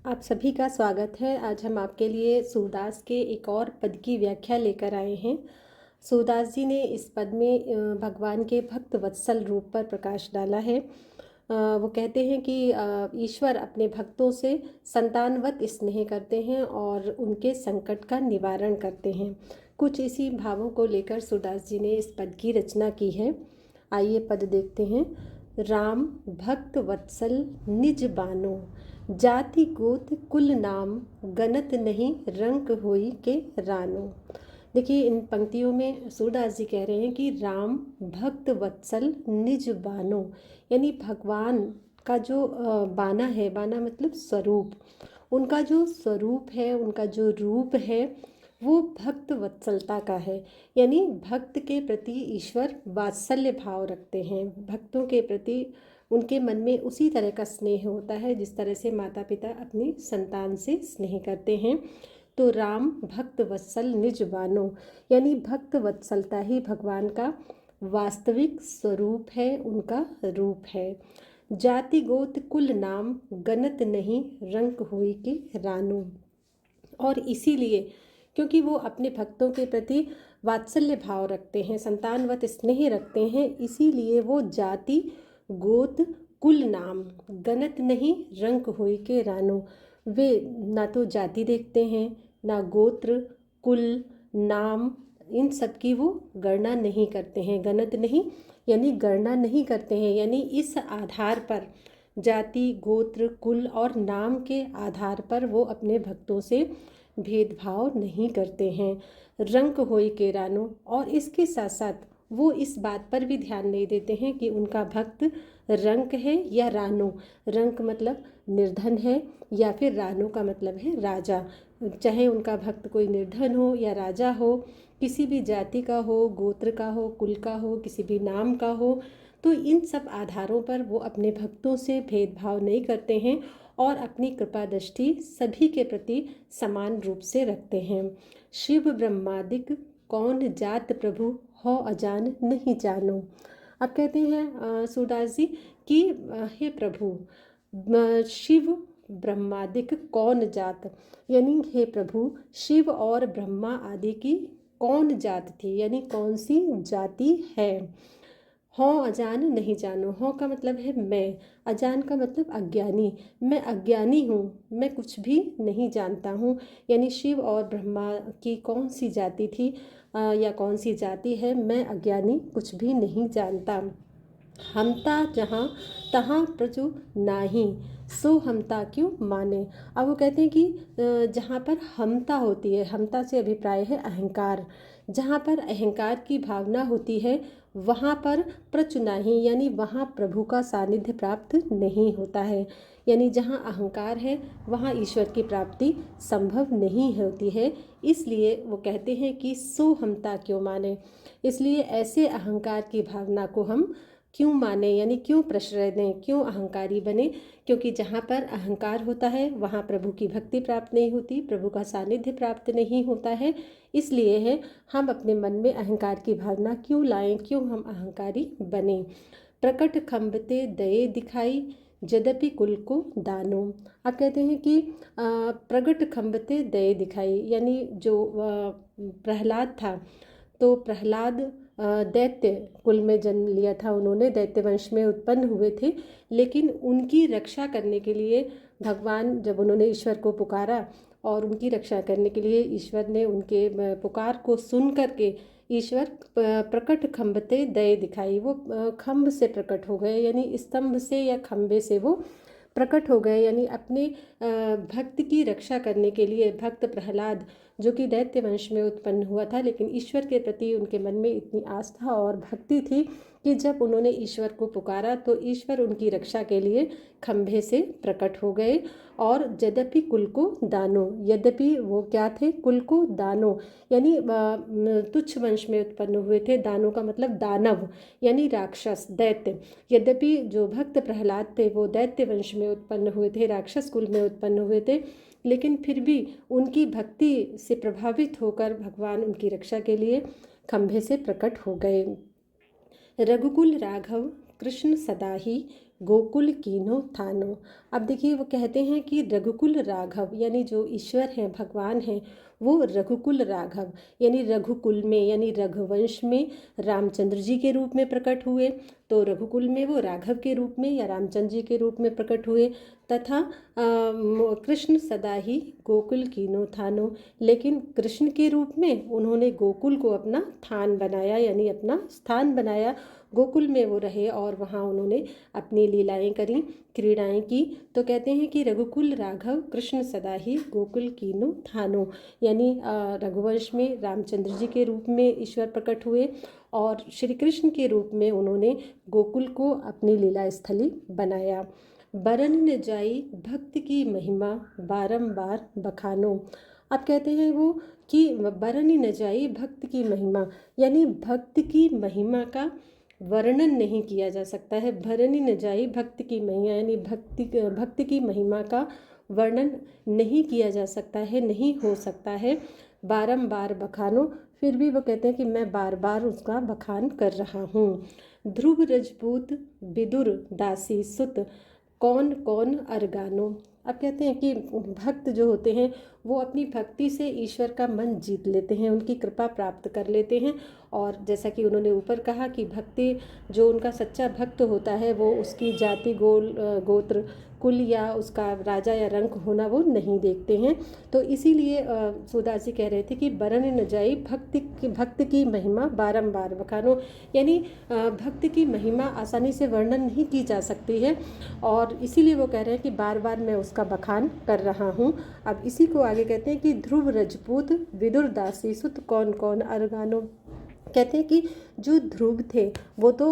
आप सभी का स्वागत है। आज हम आपके लिए सूरदास के एक और पद की व्याख्या लेकर आए हैं। सूरदास जी ने इस पद में भगवान के भक्त वत्सल रूप पर प्रकाश डाला है। वो कहते हैं कि ईश्वर अपने भक्तों से संतानवत स्नेह करते हैं और उनके संकट का निवारण करते हैं। कुछ इसी भावों को लेकर सूरदास जी ने इस पद की रचना की है। आइए पद देखते हैं। राम भक्त वत्सल निज बानो, जाति गोत कुल नाम, गनत नहीं रंक होई के रानो। देखिए, इन पंक्तियों में सूरदास जी कह रहे हैं कि राम भक्त वत्सल निज बानो, यानी भगवान का जो बाना है, बाना मतलब स्वरूप, उनका जो स्वरूप है, उनका जो रूप है वो भक्त वत्सलता का है। यानी भक्त के प्रति ईश्वर वात्सल्य भाव रखते हैं। भक्तों के प्रति उनके मन में उसी तरह का स्नेह होता है जिस तरह से माता पिता अपनी संतान से स्नेह करते हैं। तो राम भक्त वत्सल निज बानो, यानी भक्त वत्सलता ही भगवान का वास्तविक स्वरूप है, उनका रूप है। जाति गोत कुल नाम, गनत नहीं रंक होई के रानो। और इसीलिए क्योंकि वो अपने भक्तों के प्रति वात्सल्य भाव रखते हैं, संतानवत स्नेह रखते हैं, इसीलिए वो जाति गोत कुल नाम, गनत नहीं रंक होई के रानो। वे ना तो जाति देखते हैं, ना गोत्र, कुल, नाम, इन सब की वो गणना नहीं करते हैं। गणत नहीं यानी गणना नहीं करते हैं, यानी इस आधार पर, जाति गोत्र कुल और नाम के आधार पर वो अपने भक्तों से भेदभाव नहीं करते हैं। रंक होई के रानो, और इसके साथ साथ वो इस बात पर भी ध्यान नहीं देते हैं कि उनका भक्त रंक है या रानो। रंक मतलब निर्धन है या फिर रानो का मतलब है राजा। चाहे उनका भक्त कोई निर्धन हो या राजा हो, किसी भी जाति का हो, गोत्र का हो, कुल का हो, किसी भी नाम का हो, तो इन सब आधारों पर वो अपने भक्तों से भेदभाव नहीं करते हैं और अपनी कृपा दृष्टि सभी के प्रति समान रूप से रखते हैं। शिव ब्रह्मादिक कौन जात प्रभु, हो अजान नहीं जानो। अब कहते हैं सूरदास जी कि हे प्रभु, शिव ब्रह्मादिक कौन जात, यानी हे प्रभु, शिव और ब्रह्मा आदि की कौन जात थी, यानी कौन सी जाति है। हों अजान नहीं जानो, हों का मतलब है मैं, अजान का मतलब अज्ञानी। मैं अज्ञानी हूँ, मैं कुछ भी नहीं जानता हूँ। यानी शिव और ब्रह्मा की कौन सी जाति थी या कौन सी जाति है, मैं अज्ञानी कुछ भी नहीं जानता। हमता जहाँ तहाँ प्रचु नाही, सो हमता क्यों माने। अब वो कहते हैं कि जहाँ पर हमता होती है, हमता से अभिप्राय है अहंकार, जहाँ पर अहंकार की भावना होती है वहाँ पर प्रचुनाही, यानी वहाँ प्रभु का सानिध्य प्राप्त नहीं होता है। यानी जहाँ अहंकार है वहाँ ईश्वर की प्राप्ति संभव नहीं होती है। इसलिए वो कहते हैं कि सो हमता क्यों माने, इसलिए ऐसे अहंकार की भावना को हम क्यों माने, यानी क्यों प्रश्रय दें, क्यों अहंकारी बने। क्योंकि जहाँ पर अहंकार होता है वहाँ प्रभु की भक्ति प्राप्त नहीं होती, प्रभु का सानिध्य प्राप्त नहीं होता है। इसलिए है हम अपने मन में अहंकार की भावना क्यों लाएं, क्यों हम अहंकारी बने। प्रकट खम्भते दये दिखाई, यद्यपि कुल को दानो। अब कहते हैं कि प्रकट खम्भते दये दिखाई, यानी जो प्रहलाद था, तो प्रहलाद दैत्य कुल में जन्म लिया था, उन्होंने दैत्य वंश में उत्पन्न हुए थे। लेकिन उनकी रक्षा करने के लिए भगवान, जब उन्होंने ईश्वर को पुकारा और उनकी रक्षा करने के लिए ईश्वर ने उनके पुकार को सुन करके ईश्वर प्रकट खम्भते दये दिखाई, वो खम्भ से प्रकट हो गए, यानी स्तंभ से या खम्भे से वो प्रकट हो गए। यानी अपने भक्त की रक्षा करने के लिए भक्त प्रहलाद, जो कि दैत्य वंश में उत्पन्न हुआ था, लेकिन ईश्वर के प्रति उनके मन में इतनी आस्था और भक्ति थी कि जब उन्होंने ईश्वर को पुकारा तो ईश्वर उनकी रक्षा के लिए खम्भे से प्रकट हो गए। और यद्यपि कुल को दानो, यद्यपि वो क्या थे, कुल को दानो, यानी तुच्छ वंश में उत्पन्न हुए थे। दानो का मतलब दानव, यानी राक्षस, दैत्य। यद्यपि जो भक्त प्रहलाद थे वो दैत्य वंश में उत्पन्न हुए थे, राक्षस कुल में उत्पन्न हुए थे, लेकिन फिर भी उनकी भक्ति से प्रभावित होकर भगवान उनकी रक्षा के लिए खम्भे से प्रकट हो गए। रघुकुल राघव कृष्ण सदा ही, गोकुल कीन्हो थानो। अब देखिए वो कहते हैं कि रघुकुल राघव यानी जो ईश्वर हैं, भगवान हैं, वो रघुकुल राघव यानी रघुकुल में यानी रघुवंश में रामचंद्र जी के रूप में प्रकट हुए। तो रघुकुल में वो राघव के रूप में या रामचंद्र जी के रूप में प्रकट हुए। तथा कृष्ण सदा ही गोकुल कीन्हो थानो, लेकिन कृष्ण के रूप में उन्होंने गोकुल को अपना थान बनाया यानी अपना स्थान बनाया। गोकुल में वो रहे और वहाँ उन्होंने अपनी लीलाएं करी, क्रीड़ाएं की। तो कहते हैं कि रघुकुल राघव कृष्ण सदा ही गोकुल कीन्हो थानो, यानी रघुवंश में रामचंद्र जी के रूप में ईश्वर प्रकट हुए और श्री कृष्ण के रूप में उन्होंने गोकुल को अपनी लीला स्थली बनाया। बरन न जाई भक्त की महिमा बारंबार बखानो। अब कहते हैं वो कि बरन न जाई भक्त की महिमा, यानी भक्त की महिमा का वर्णन नहीं किया जा सकता है। भरनी न जाई भक्त की महिमा यानी भक्त की महिमा का वर्णन नहीं किया जा सकता है, नहीं हो सकता है। बारंबार बखानो, फिर भी वो कहते हैं कि मैं बार बार उसका बखान कर रहा हूँ। ध्रुव रजपूत विदुर दासी सुत कौन कौन अरगानो। अब कहते हैं कि भक्त जो होते हैं वो अपनी भक्ति से ईश्वर का मन जीत लेते हैं, उनकी कृपा प्राप्त कर लेते हैं। और जैसा कि उन्होंने ऊपर कहा कि भक्ति जो उनका सच्चा भक्त होता है वो उसकी जाति गोत्र कुल या उसका राजा या रंक होना वो नहीं देखते हैं। तो इसीलिए सूरदास जी कह रहे थे कि बरन न जाई भक्त की महिमा बारंबार बखानो, यानी भक्त की महिमा आसानी से वर्णन नहीं की जा सकती है और इसीलिए वो कह रहे हैं कि बार बार मैं उसका बखान कर रहा हूँ। अब इसी को आगे कहते हैं कि ध्रुव रजपूत विदुर दासी सुत कौन कौन अरगानो। कहते हैं कि जो ध्रुव थे वो तो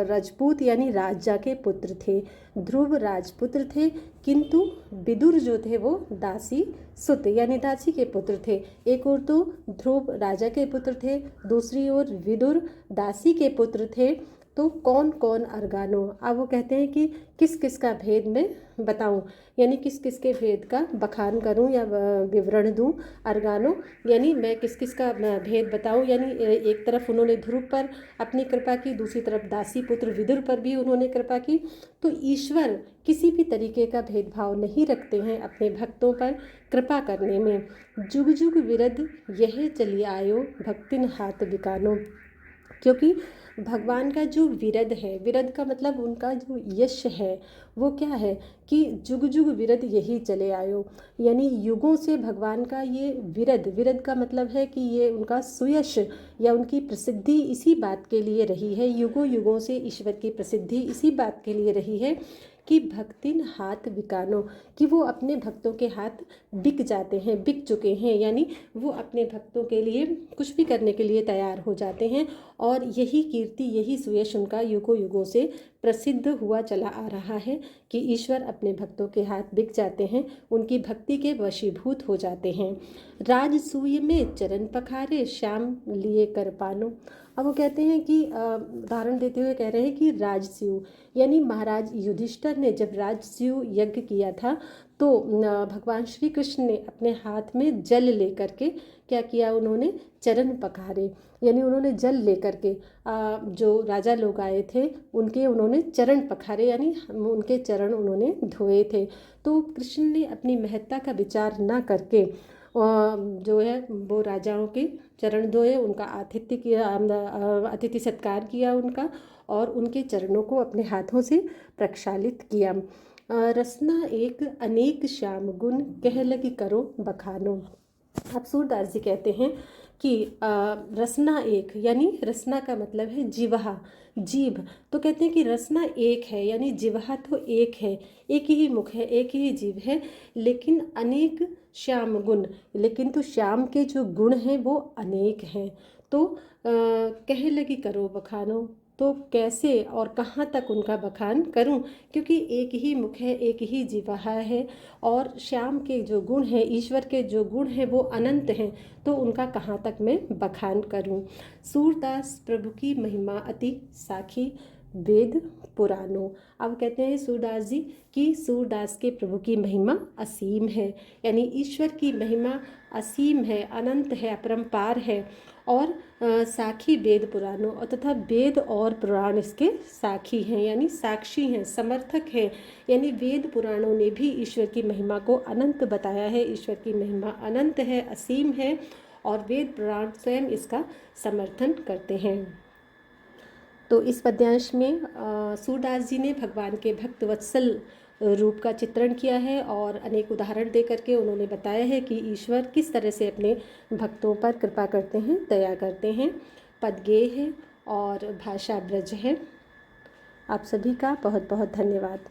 राजपूत यानी राजा के पुत्र थे, ध्रुव राजपुत्र थे, किंतु विदुर जो थे वो दासी सुत यानी दासी के पुत्र थे। एक ओर तो ध्रुव राजा के पुत्र थे, दूसरी ओर विदुर दासी के पुत्र थे। तो कौन कौन अरगानो, अब वो कहते हैं कि किस किस का भेद मैं बताऊं, यानी किस किस के भेद का बखान करूं या विवरण दूं। अरगानो यानी मैं किस किस का भेद बताऊं, यानी एक तरफ उन्होंने ध्रुव पर अपनी कृपा की, दूसरी तरफ दासी पुत्र विदुर पर भी उन्होंने कृपा की। तो ईश्वर किसी भी तरीके का भेदभाव नहीं रखते हैं अपने भक्तों पर कृपा करने में। जुग जुग विरध यह चली आयो भक्तिन हाथ बिकानो। क्योंकि भगवान का जो विरध है, विरध का मतलब उनका जो यश है वो क्या है कि जुग जुग विरध यही चले आयो, यानी युगों से भगवान का ये विरध का मतलब है कि ये उनका सुयश या उनकी प्रसिद्धि इसी बात के लिए रही है, युगों युगों से ईश्वर की प्रसिद्धि इसी बात के लिए रही है कि भक्तिन हाथ बिकानो, कि वो अपने भक्तों के हाथ बिक जाते हैं, बिक चुके हैं, यानी वो अपने भक्तों के लिए कुछ भी करने के लिए तैयार हो जाते हैं। और यही कीर्ति यही सुयश उनका युगों युगों से प्रसिद्ध हुआ चला आ रहा है कि ईश्वर अपने भक्तों के हाथ बिक जाते हैं, उनकी भक्ति के वशीभूत हो जाते हैं। राजसूय में चरण पखारे श्याम लिए कर पानो। अब वो कहते हैं कि उदाहरण देते हुए कह रहे हैं कि राजस्यु यानी महाराज युधिष्ठिर ने जब राजस्यु यज्ञ किया था तो भगवान श्री कृष्ण ने अपने हाथ में जल लेकर के क्या किया, उन्होंने चरण पखारे, यानी उन्होंने जल लेकर के जो राजा लोग आए थे उनके उन्होंने चरण पखारे, यानी उनके चरण उन्होंने धोए थे। तो कृष्ण ने अपनी महत्ता का विचार ना करके जो है वो राजाओं के चरण धोए, उनका आतिथ्य किया, अतिथि सत्कार किया उनका, और उनके चरणों को अपने हाथों से प्रक्षालित किया। रसना एक अनेक श्याम गुण कह लगी करो बखानो। अब सूरदास जी कहते हैं कि रसना एक, यानी रसना का मतलब है जिह्वा, जीभ। तो कहते हैं कि रसना एक है, यानी जिह्वा तो एक है, एक ही मुख है, एक ही जीभ है, लेकिन अनेक श्याम गुण, लेकिन तो श्याम के जो गुण हैं वो अनेक हैं। तो कह लगी करो बखानो, तो कैसे और कहाँ तक उनका बखान करूं, क्योंकि एक ही मुख है, एक ही जिह्वा है, और श्याम के जो गुण हैं, ईश्वर के जो गुण हैं वो अनंत हैं, तो उनका कहाँ तक मैं बखान करूं। सूरदास प्रभु की महिमा अति साखी वेद पुराणों। अब कहते हैं सूरदास जी कि सूरदास के प्रभु की महिमा असीम है, यानी ईश्वर की महिमा असीम है, अनंत है, अपरंपार है, और साखी वेद पुराणों और तथा वेद और पुराण इसके साखी हैं, यानी साक्षी हैं, समर्थक हैं। यानी वेद पुराणों ने भी ईश्वर की महिमा को अनंत बताया है। ईश्वर की महिमा अनंत है, असीम है, और वेद पुराण स्वयं इसका समर्थन करते हैं। तो इस पद्यांश में सूरदास जी ने भगवान के भक्त वत्सल रूप का चित्रण किया है और अनेक उदाहरण दे करके उन्होंने बताया है कि ईश्वर किस तरह से अपने भक्तों पर कृपा करते हैं, दया करते हैं। पद गेय है और भाषा ब्रज है। आप सभी का बहुत बहुत धन्यवाद।